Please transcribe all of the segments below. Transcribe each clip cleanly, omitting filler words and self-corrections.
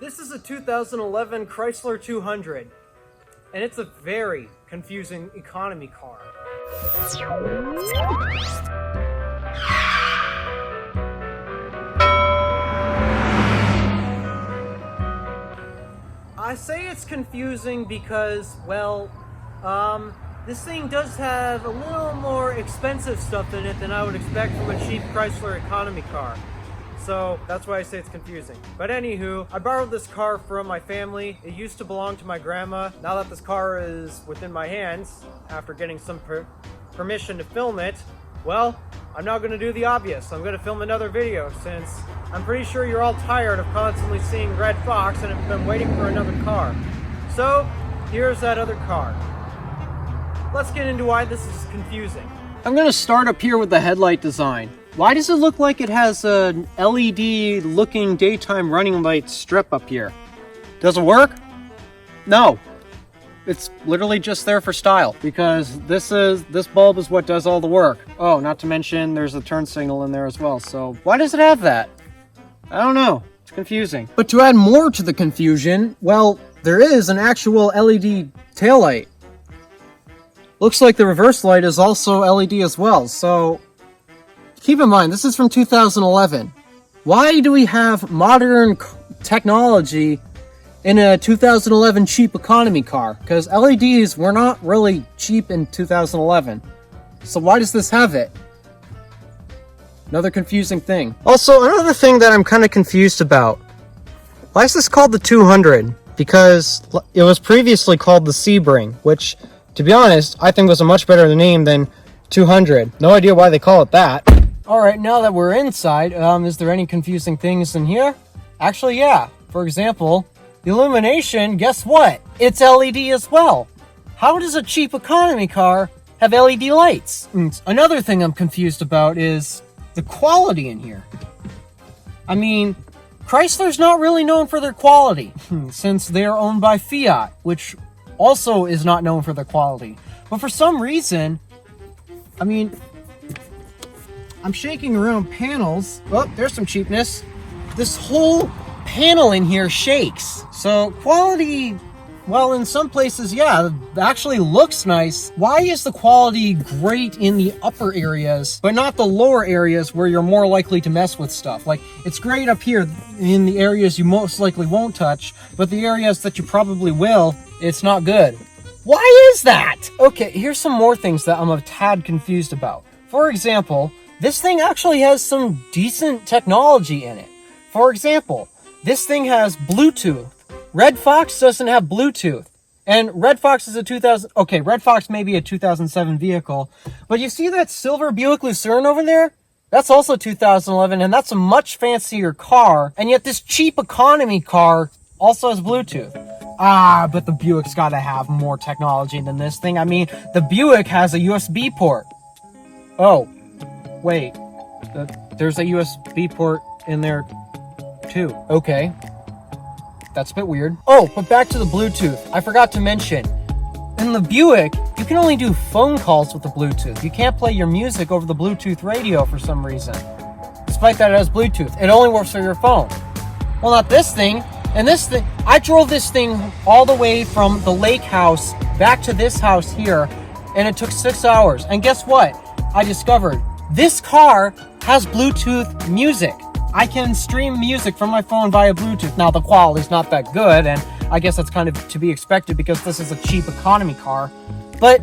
This is a 2011 Chrysler 200, and it's a very confusing economy car. I say it's confusing because, well, this thing does have a little more expensive stuff in it than I would expect from a cheap Chrysler economy car. So that's why I say it's confusing. But anywho, I borrowed this car from my family. It used to belong to my grandma. Now that this car is within my hands, after getting some permission to film it, well, I'm now going to do the obvious. I'm going to film another video since I'm pretty sure you're all tired of constantly seeing Red Fox and have been waiting for another car. So here's that other car. Let's get into why this is confusing. I'm going to start up here with the headlight design. Why does it look like it has an LED looking daytime running light strip up here? Does it work? No. It's literally just there for style because this bulb is what does all the work. Oh, not to mention there's a turn signal in there as well. So why does it have that? I don't know. It's confusing. But to add more to the confusion, well, there is an actual LED taillight. Looks like the reverse light is also LED as well. So keep in mind, this is from 2011. Why do we have modern technology in a 2011 cheap economy car? Because LEDs were not really cheap in 2011. So why does this have it? Another confusing thing. Also, another thing that I'm kind of confused about. Why is this called the 200? Because it was previously called the Sebring, which, to be honest, I think was a much better name than 200. No idea why they call it that. Alright, now that we're inside, is there any confusing things in here? Actually, yeah. For example, the illumination, guess what? It's LED as well. How does a cheap economy car have LED lights? Another thing I'm confused about is the quality in here. I mean, Chrysler's not really known for their quality, since they are owned by Fiat, which also is not known for their quality. But for some reason, I mean, I'm shaking around panels. Oh, there's some cheapness. This whole panel in here shakes. So quality, well, in some places, yeah, actually looks nice. Why is the quality great in the upper areas, but not the lower areas where you're more likely to mess with stuff? Like, it's great up here in the areas you most likely won't touch, but the areas that you probably will, it's not good. Why is that? Okay, here's some more things that I'm a tad confused about. For example, this thing actually has some decent technology in it. For example, this thing has Bluetooth. Red Fox doesn't have Bluetooth. And Red Fox is a Red Fox may be a 2007 vehicle, but you see that silver Buick Lucerne over there? That's also 2011, and that's a much fancier car, and yet this cheap economy car also has Bluetooth. But the Buick's gotta have more technology than this thing. I mean, the Buick has a USB port. Oh, wait. There's a USB port in there, too. Okay. That's a bit weird. Oh, but back to the Bluetooth. I forgot to mention, in the Buick, you can only do phone calls with the Bluetooth. You can't play your music over the Bluetooth radio for some reason. Despite that it has Bluetooth. It only works for your phone. Well, not this thing. And this thing, I drove this thing all the way from the lake house back to this house here, and it took 6 hours. And guess what? I discovered this car has Bluetooth music. I can stream music from my phone via Bluetooth. Now, the quality's not that good, and I guess that's kind of to be expected because this is a cheap economy car. But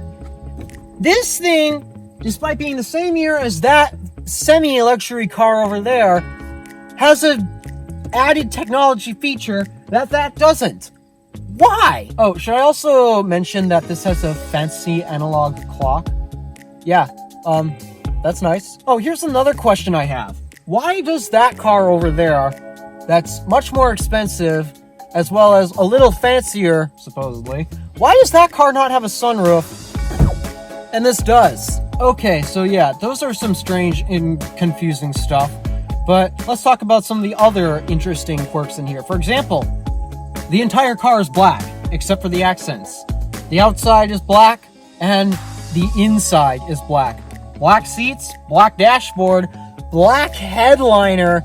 this thing, despite being the same year as that semi-luxury car over there, has a added technology feature that doesn't. Why? Oh, should I also mention that this has a fancy analog clock? Yeah, that's nice. Oh, here's another question I have. Why does that car over there, that's much more expensive, as well as a little fancier, supposedly, why does that car not have a sunroof, and this does? Okay, so yeah, those are some strange and confusing stuff, but let's talk about some of the other interesting quirks in here. For example, the entire car is black, except for the accents. The outside is black, and the inside is black. Black seats, black dashboard, black headliner.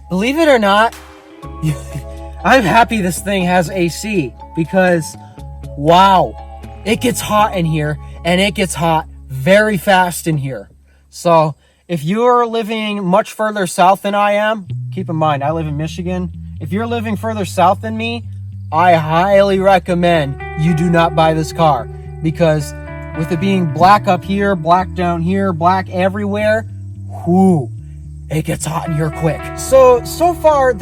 Believe it or not, I'm happy this thing has AC because, wow, it gets hot in here, and it gets hot very fast in here. So if you're living much further south than I am, keep in mind, I live in Michigan. If you're living further south than me, I highly recommend you do not buy this car, because with it being black up here, black down here, black everywhere, whoo, it gets hot in here quick. So far,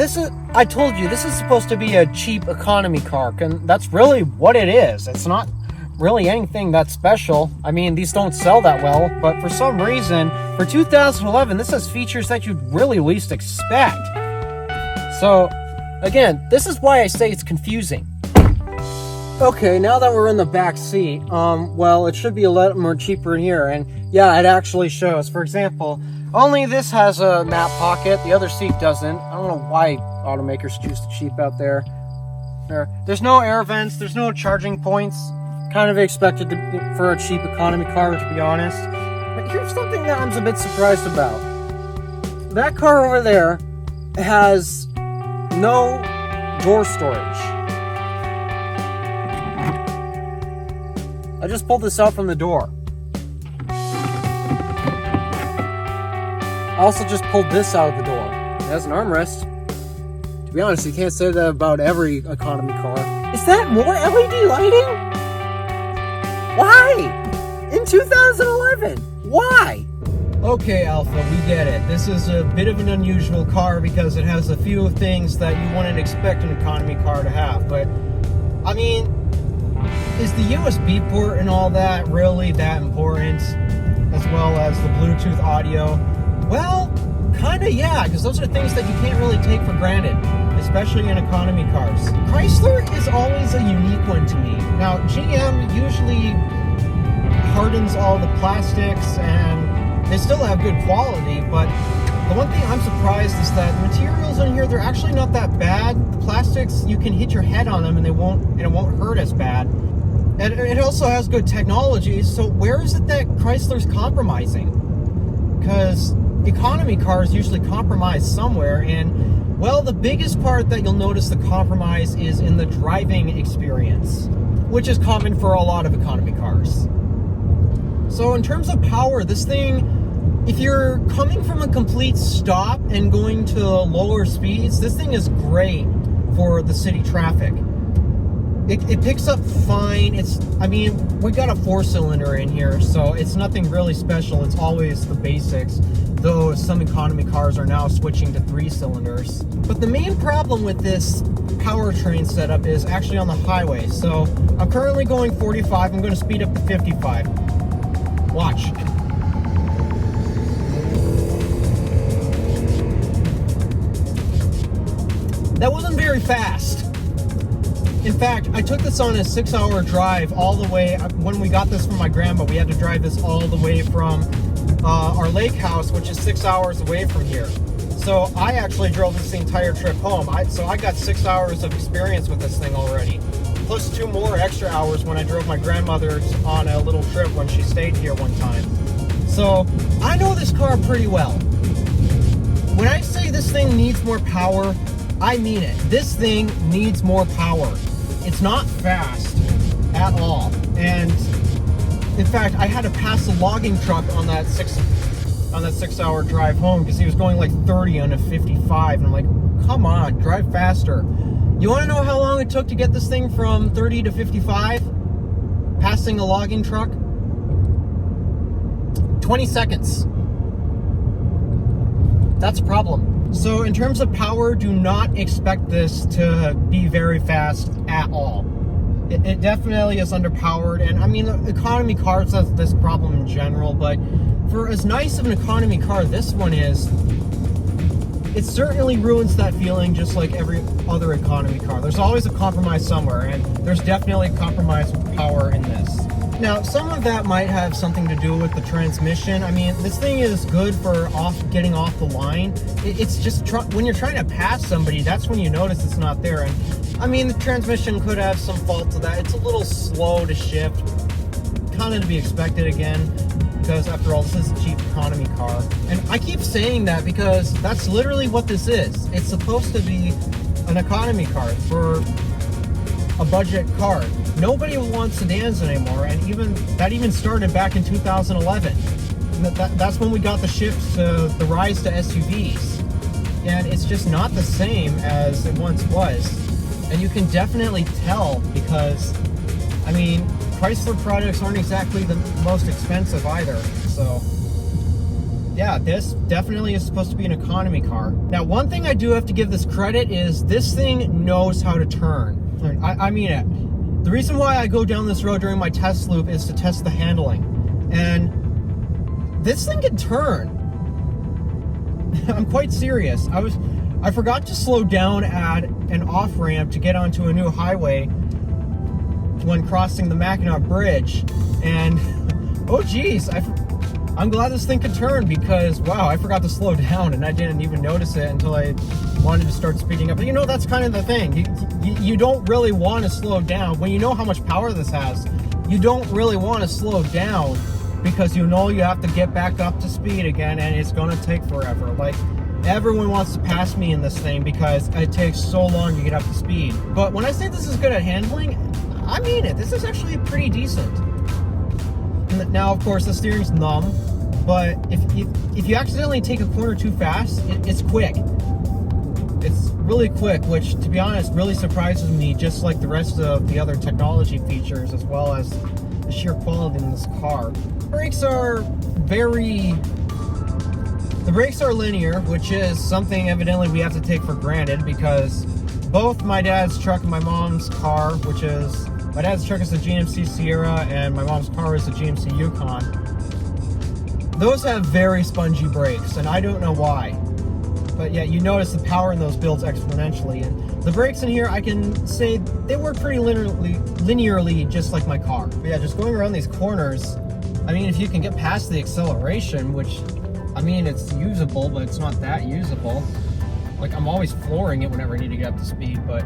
I told you, this is supposed to be a cheap economy car, and that's really what it is. It's not really anything that's special. I mean, these don't sell that well, but for some reason, for 2011, this has features that you'd really least expect. So, again, this is why I say it's confusing. Okay, now that we're in the back seat, well, it should be a lot more cheaper in here, and yeah, it actually shows. For example, only this has a map pocket, the other seat doesn't. I don't know why automakers choose to cheap out there. There's no air vents, there's no charging points. Kind of expected for a cheap economy car, to be honest. But here's something that I'm a bit surprised about. That car over there has no door storage. I just pulled this out from the door. I also just pulled this out of the door. It has an armrest. To be honest, you can't say that about every economy car. Is that more LED lighting? Why? In 2011? Why? Okay, Alpha, we get it. This is a bit of an unusual car because it has a few things that you wouldn't expect an economy car to have. But, I mean, is the USB port and all that really that important? As well as the Bluetooth audio? Well, kinda yeah, because those are things that you can't really take for granted, especially in economy cars. Chrysler is always a unique one to me. Now, GM usually hardens all the plastics and they still have good quality, but the one thing I'm surprised is that the materials in here, they're actually not that bad. The plastics, you can hit your head on them and it won't hurt as bad. And it also has good technology, so where is it that Chrysler's compromising? Because economy cars usually compromise somewhere, and well, the biggest part that you'll notice the compromise is in the driving experience, which is common for a lot of economy cars. So in terms of power, this thing, if you're coming from a complete stop and going to lower speeds, this thing is great for the city traffic. It picks up fine. We got a 4-cylinder in here, so it's nothing really special. It's always the basics, though some economy cars are now switching to 3-cylinders. But the main problem with this powertrain setup is actually on the highway. So I'm currently going 45. I'm going to speed up to 55. Watch. That wasn't very fast. In fact, I took this on a 6-hour drive all the way. When we got this from my grandma, we had to drive this all the way from our lake house, which is 6 hours away from here. So I actually drove this the entire trip home. So I got 6 hours of experience with this thing already. Plus 2 more extra hours when I drove my grandmother on a little trip when she stayed here one time. So I know this car pretty well. When I say this thing needs more power, I mean it. This thing needs more power. It's not fast at all. And in fact, I had to pass a logging truck on that 6-hour drive home because he was going like 30 on a 55. And I'm like, come on, drive faster. You want to know how long it took to get this thing from 30 to 55? Passing a logging truck? 20 seconds. That's a problem. So in terms of power, do not expect this to be very fast at all. It definitely is underpowered, and I mean, economy cars has this problem in general, but for as nice of an economy car this one is, it certainly ruins that feeling just like every other economy car. There's always a compromise somewhere, and there's definitely a compromise with power in this. Now, some of that might have something to do with the transmission. I mean, this thing is good for getting off the line. It's just when you're trying to pass somebody, that's when you notice it's not there. And I mean, the transmission could have some fault to that. It's a little slow to shift, kind of to be expected again, because after all, this is a cheap economy car. And I keep saying that because that's literally what this is. It's supposed to be a an economy car, for a budget car. Nobody wants sedans anymore, and that even started back in 2011. That's when we got the shift to the rise to SUVs, and it's just not the same as it once was. And you can definitely tell because, I mean, Chrysler products aren't exactly the most expensive either. So yeah, this definitely is supposed to be an economy car. Now, one thing I do have to give this credit is this thing knows how to turn. I mean it. The reason why I go down this road during my test loop is to test the handling. And this thing can turn. I'm quite serious. I forgot to slow down at an off-ramp to get onto a new highway when crossing the Mackinac Bridge. And, oh geez, I'm glad this thing could turn because, wow, I forgot to slow down and I didn't even notice it until I wanted to start speeding up. But you know, that's kind of the thing. You don't really want to slow down. When you know how much power this has, you don't really want to slow down because you know you have to get back up to speed again and it's going to take forever. Like, everyone wants to pass me in this thing because it takes so long to get up to speed. But when I say this is good at handling, I mean it. This is actually pretty decent. Now, of course, the steering's numb, but if you accidentally take a corner too fast, it's quick. It's really quick, which, to be honest, really surprises me, just like the rest of the other technology features, as well as the sheer quality in this car. The brakes are linear, which is something evidently we have to take for granted because both my dad's truck and my mom's car, which is, my dad's truck is a GMC Sierra and my mom's car is a GMC Yukon. Those have very spongy brakes, and I don't know why. But yeah, you notice the power in those builds exponentially. And the brakes in here, I can say they work pretty linearly, just like my car. But yeah, just going around these corners, I mean, if you can get past the acceleration, which, I mean, it's usable, but it's not that usable. Like, I'm always flooring it whenever I need to get up to speed, but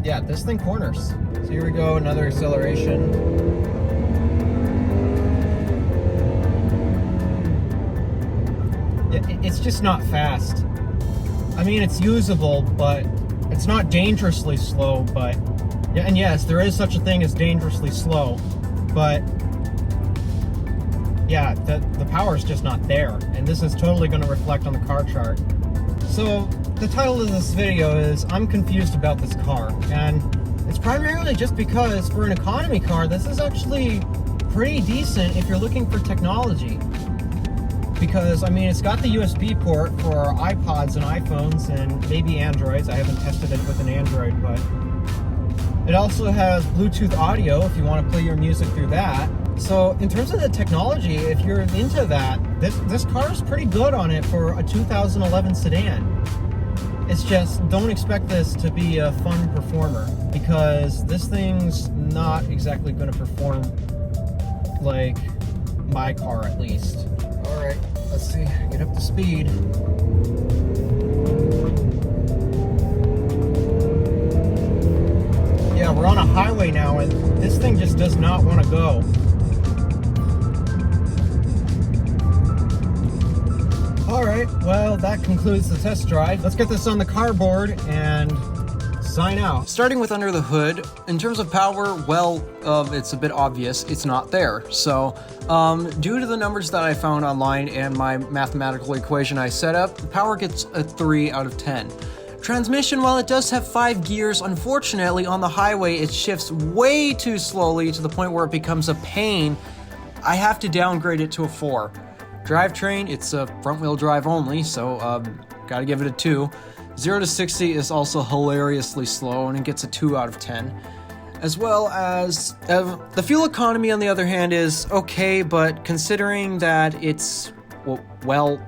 yeah, this thing corners. So here we go, another acceleration. It's just not fast. I mean, it's usable, but it's not dangerously slow. But yeah, and yes, there is such a thing as dangerously slow, but yeah, the power is just not there, and this is totally going to reflect on the car chart. So the title of this video is I'm confused about this car, and it's primarily just because for an economy car, this is actually pretty decent if you're looking for technology. Because, I mean, it's got the USB port for iPods and iPhones and maybe Androids. I haven't tested it with an Android, but it also has Bluetooth audio if you want to play your music through that. So in terms of the technology, if you're into that, this car is pretty good on it for a 2011 sedan. It's just, don't expect this to be a fun performer because this thing's not exactly going to perform like my car, at least. All right, let's see, get up to speed. Yeah, we're on a highway now, and this thing just does not want to go. All right, well, that concludes the test drive. Let's get this on the cardboard and sign out. Starting with under the hood, in terms of power, well, it's a bit obvious, it's not there. So, due to the numbers that I found online and my mathematical equation I set up, the power gets a 3 out of 10. Transmission, while it does have 5 gears, unfortunately on the highway it shifts way too slowly to the point where it becomes a pain. I have to downgrade it to a 4. Drivetrain, it's a front-wheel drive only, so gotta give it a 2. 0 to 60 is also hilariously slow, and it gets a 2 out of 10. As well as the fuel economy, on the other hand, is okay, but considering that it's, well,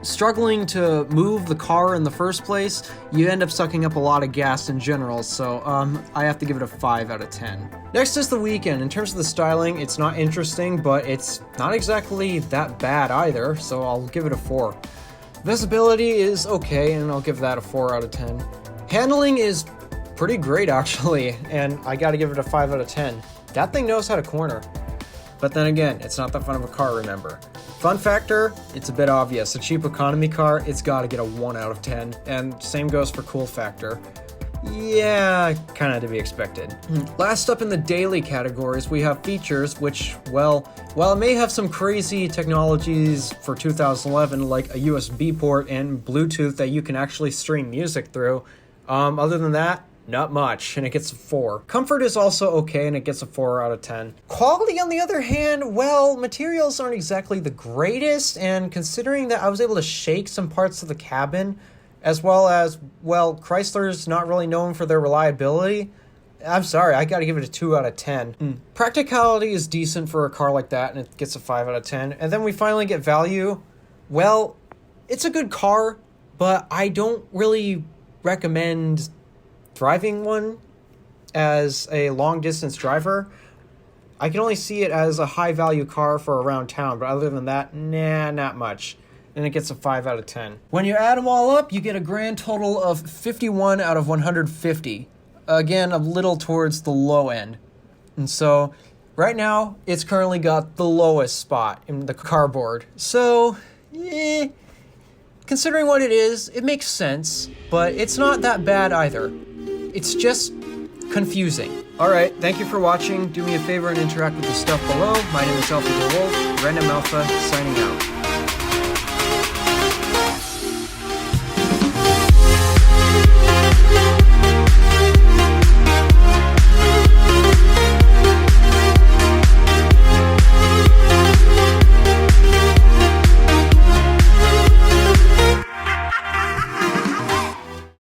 struggling to move the car in the first place, you end up sucking up a lot of gas in general, so I have to give it a 5 out of 10. Next is the weekend. In terms of the styling, it's not interesting, but it's not exactly that bad either, so I'll give it a 4. Visibility is okay, and I'll give that a 4 out of 10. Handling is pretty great, actually, and I gotta give it a 5 out of 10. That thing knows how to corner. But then again, it's not that fun of a car, remember. Fun factor, it's a bit obvious. A cheap economy car, it's gotta get a 1 out of 10. And same goes for cool factor. Yeah, kinda to be expected. Last up in the daily categories, we have features, which, well, while it may have some crazy technologies for 2011, like a USB port and Bluetooth that you can actually stream music through, other than that, not much, and it gets a 4. Comfort is also okay, and it gets a 4 out of 10. Quality, on the other hand, well, materials aren't exactly the greatest, and considering that I was able to shake some parts of the cabin, as well as, well, Chrysler's not really known for their reliability, I'm sorry, I gotta give it a 2 out of 10. Practicality is decent for a car like that, and it gets a 5 out of 10. And then we finally get value. Well, it's a good car, but I don't really recommend driving one as a long-distance driver. I can only see it as a high-value car for around town, but other than that, nah, not much. And it gets a 5 out of 10. When you add them all up, you get a grand total of 51 out of 150. Again, a little towards the low end. And so, right now, it's currently got the lowest spot in the cardboard. So, considering what it is, it makes sense, but it's not that bad either. It's just confusing. Alright, thank you for watching. Do me a favor and interact with the stuff below. My name is Alpha DeWolf, Random Alpha, signing out.